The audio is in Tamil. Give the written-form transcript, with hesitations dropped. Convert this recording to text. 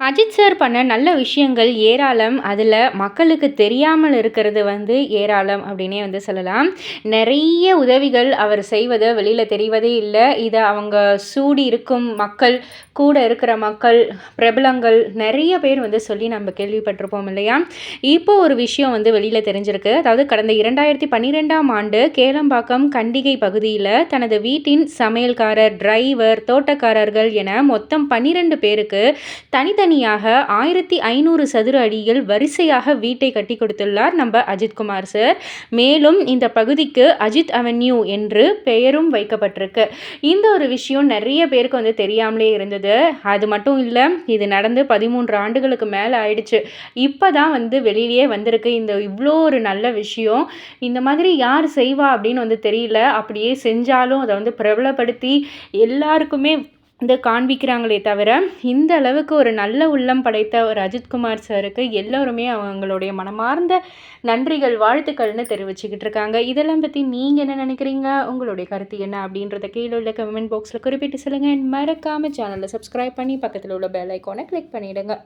அஜித் சார் பண்ண நல்ல விஷயங்கள் ஏராளம். அதில மக்களுக்கு தெரியாமல் இருக்கிறது ஏராளம் அப்படின்னே சொல்லலாம். நெறைய உதவிகள் அவர் செய்வத வெளியில தெரிவதே இல்ல. இத அவங்க சூடி இருக்கும் மக்கள், கூட இருக்கிற மக்கள், பிரபலங்கள் நெறைய பேர் சொல்லி நம்ம கேள்விப்பட்டிருப்போம் இல்லையா? இப்போ ஒரு விஷயம் வெளியில தெரிஞ்சிருக்கு. அதாவது கடந்த 2012ஆம் ஆண்டு கேளம்பாக்கம் கண்டிகை பகுதியில தனது வீட்டின் சமையல்காரர், டிரைவர், தோட்டக்காரர்கள் என மொத்தம் 12 பேருக்கு தனித்தனியாக 1500 சதுர அடியில் வரிசையாக வீட்டை கட்டிக் கொடுத்துள்ளார் நம்ம அஜித்குமார் சார். மேலும் இந்த பகுதிக்கு அஜித் அவென்யூ என்று பெயரும் வைக்கப்பட்டிருக்கு. இந்த ஒரு விஷயம் நிறைய பேருக்கு தெரியாமலே இருந்தது. அது மட்டும் இல்ல, இது நடந்து 13 ஆண்டுகளுக்கு மேல ஆயிடுச்சு. இப்பதான் வெளியிலேயே வந்திருக்கு இந்த இவ்ளோ ஒரு நல்ல விஷயம். இந்த மாதிரி யார் செய்வா அப்படின்னு தெரியல. அப்படியே செஞ்சாலும் அதை பிரபலப்படுத்தி எல்லாருக்குமே காண்பிக்கிறாங்களே தவிர, இந்த அளவுக்கு ஒரு நல்ல உள்ளம் படைத்த ஒரு அஜித்குமார் சாருக்கு எல்லோருமே அவங்களுடைய மனமார்ந்த நன்றிகள், வாழ்த்துக்கள்னு தெரிவிச்சுக்கிட்டு இருக்காங்க. இதெல்லாம் பத்தி நீங்க என்ன நினைக்கிறீங்க? உங்களுடைய கருத்து என்ன? அப்படின்றத கீழ உள்ள கமெண்ட் பாக்ஸ்ல குறிப்பிட்டு சொல்லுங்க. மறக்காம சேனலை சப்ஸ்கிரைப் பண்ணி பக்கத்துல உள்ள பெல் ஐகானை கிளிக் பண்ணிடுங்க.